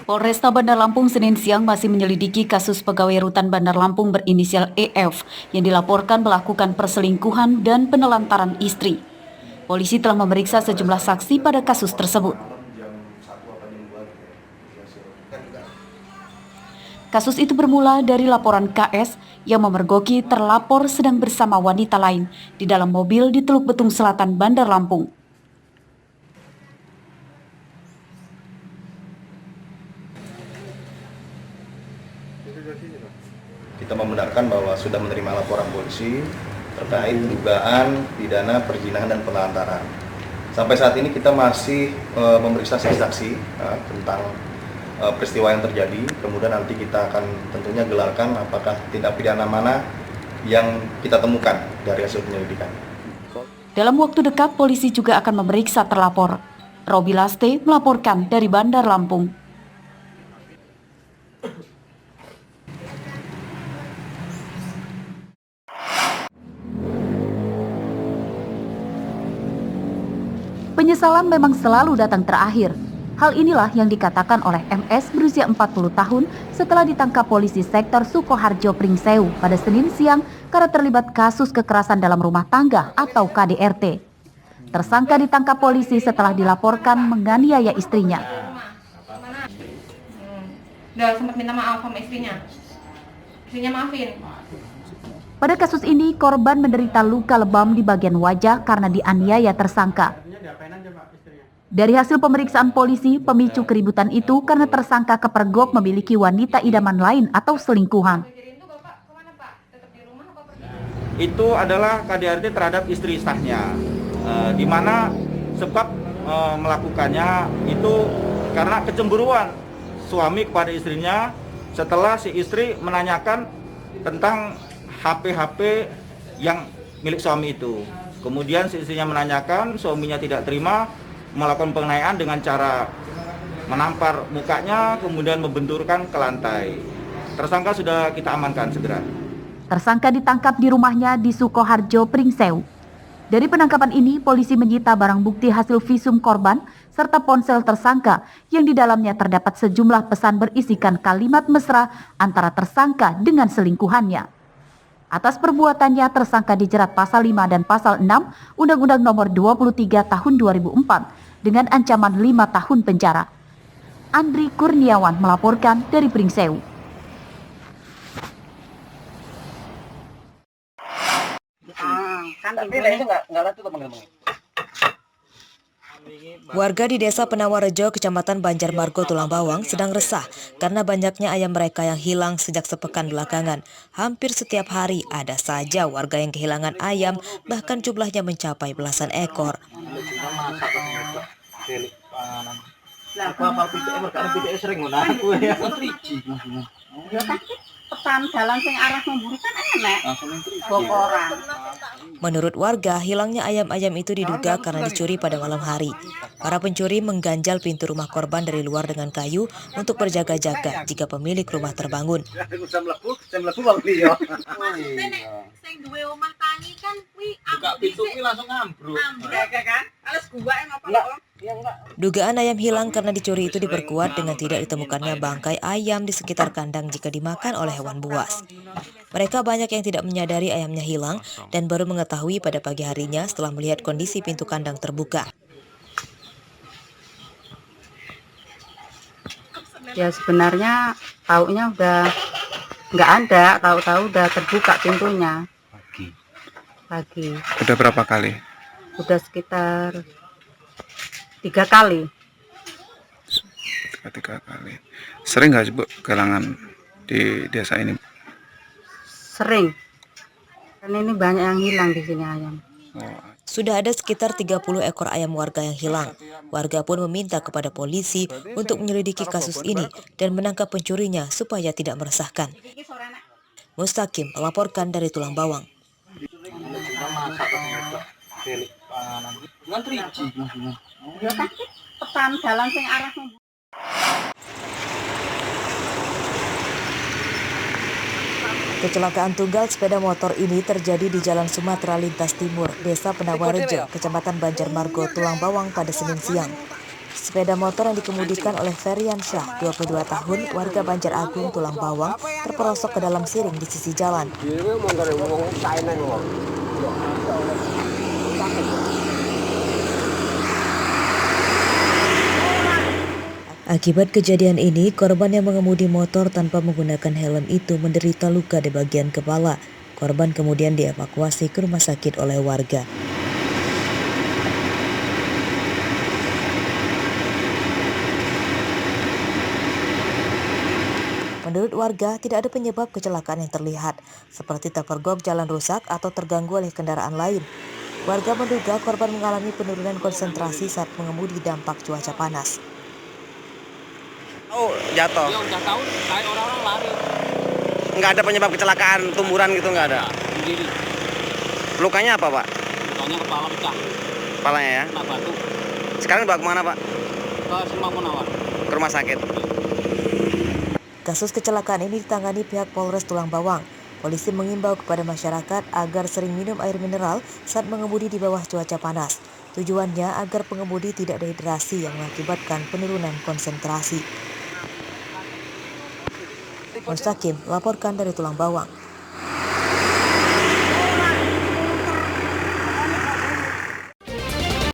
Polresta Bandar Lampung Senin siang masih menyelidiki kasus pegawai rutan Bandar Lampung berinisial EF yang dilaporkan melakukan perselingkuhan dan penelantaran istri. Polisi telah memeriksa sejumlah saksi pada kasus tersebut. Kasus itu bermula dari laporan KS yang memergoki terlapor sedang bersama wanita lain di dalam mobil di Teluk Betung Selatan, Bandar Lampung. Kita membenarkan bahwa sudah menerima laporan polisi terkait dugaan pidana perzinahan dan penelantaran. Sampai saat ini kita masih memeriksa saksi tentang peristiwa yang terjadi. Kemudian nanti kita akan tentunya gelarkan apakah tindak pidana mana yang kita temukan dari hasil penyelidikan. Dalam waktu dekat, polisi juga akan memeriksa terlapor. Robi Laste melaporkan dari Bandar Lampung. Penyesalan memang selalu datang terakhir. Hal inilah yang dikatakan oleh MS berusia 40 tahun setelah ditangkap polisi sektor Sukoharjo Pringsewu pada Senin siang karena terlibat kasus kekerasan dalam rumah tangga atau KDRT. Tersangka ditangkap polisi setelah dilaporkan menganiaya istrinya. Udah sempat minta maaf sama istrinya. Istrinya maafin. Pada kasus ini, korban menderita luka lebam di bagian wajah karena dianiaya tersangka. Dari hasil pemeriksaan polisi, pemicu keributan itu karena tersangka kepergok memiliki wanita idaman lain atau selingkuhan. Itu adalah KDRT terhadap istri sahnya, di mana sebab melakukannya itu karena kecemburuan suami kepada istrinya setelah si istri menanyakan tentang HP yang milik suami itu. Kemudian si istrinya menanyakan, suaminya tidak terima, melakukan penganiayaan dengan cara menampar mukanya, kemudian membenturkan ke lantai. Tersangka sudah kita amankan segera. Tersangka ditangkap di rumahnya di Sukoharjo Pringsewu. Dari penangkapan ini, polisi menyita barang bukti hasil visum korban serta ponsel tersangka yang di dalamnya terdapat sejumlah pesan berisikan kalimat mesra antara tersangka dengan selingkuhannya. Atas perbuatannya, tersangka dijerat pasal 5 dan pasal 6 Undang-Undang Nomor 23 Tahun 2004 dengan ancaman 5 tahun penjara. Andri Kurniawan melaporkan dari Pringsewu. Warga di Desa Penawarejo, Kecamatan Banjarmargo, Tulang Bawang sedang resah karena banyaknya ayam mereka yang hilang sejak sepekan belakangan. Hampir setiap hari ada saja warga yang kehilangan ayam, bahkan jumlahnya mencapai belasan ekor. Menurut warga, hilangnya ayam-ayam itu diduga karena dicuri pada malam hari. Para pencuri mengganjal pintu rumah korban dari luar dengan kayu untuk berjaga-jaga jika pemilik rumah terbangun. Dugaan ayam hilang karena dicuri itu diperkuat dengan tidak ditemukannya bangkai ayam di sekitar kandang jika dimakan oleh hewan buas. Mereka banyak yang tidak menyadari ayamnya hilang dan baru mengetahui pada pagi harinya setelah melihat kondisi pintu kandang terbuka. Ya sebenarnya taunya udah nggak ada, tahu-tahu udah terbuka pintunya. Pagi. Udah berapa kali? Udah sekitar 3 kali. Tiga kali. Sering nggak Bu kehilangan di desa ini? Sering. Karena ini banyak yang hilang di sini ayam. Sudah ada sekitar 30 ekor ayam warga yang hilang. Warga pun meminta kepada polisi untuk menyelidiki kasus ini dan menangkap pencurinya supaya tidak meresahkan. Mustaqim melaporkan dari Tulang Bawang. Kecelakaan tunggal sepeda motor ini terjadi di Jalan Sumatera Lintas Timur, Desa Penawarejo, Kecamatan Banjarmargo, Tulang Bawang pada Senin siang. Sepeda motor yang dikemudikan oleh Ferian Syah, 22 tahun, warga Banjar Agung, Tulang Bawang, terperosok ke dalam siring di sisi jalan. Akibat kejadian ini, korban yang mengemudi motor tanpa menggunakan helm itu menderita luka di bagian kepala. Korban kemudian dievakuasi ke rumah sakit oleh warga. Menurut warga, tidak ada penyebab kecelakaan yang terlihat, seperti terpergok jalan rusak atau terganggu oleh kendaraan lain. Warga menduga korban mengalami penurunan konsentrasi saat mengemudi dampak cuaca panas. Oh, jatuh. Ya udah tahu, kayak orang-orang lari. Nggak ada penyebab kecelakaan, tumburan gitu nggak ada. Sendiri. Lukanya apa, Pak? Lukanya kepala pecah. Kepalanya ya? Kena batu. Sekarang dibawa kemana, Pak? Ke Simpang Munawar. Ke rumah sakit. Kasus kecelakaan ini ditangani pihak Polres Tulang Bawang. Polisi mengimbau kepada masyarakat agar sering minum air mineral saat mengemudi di bawah cuaca panas. Tujuannya agar pengemudi tidak dehidrasi yang mengakibatkan penurunan konsentrasi. Mustaqim melaporkan dari Tulang Bawang.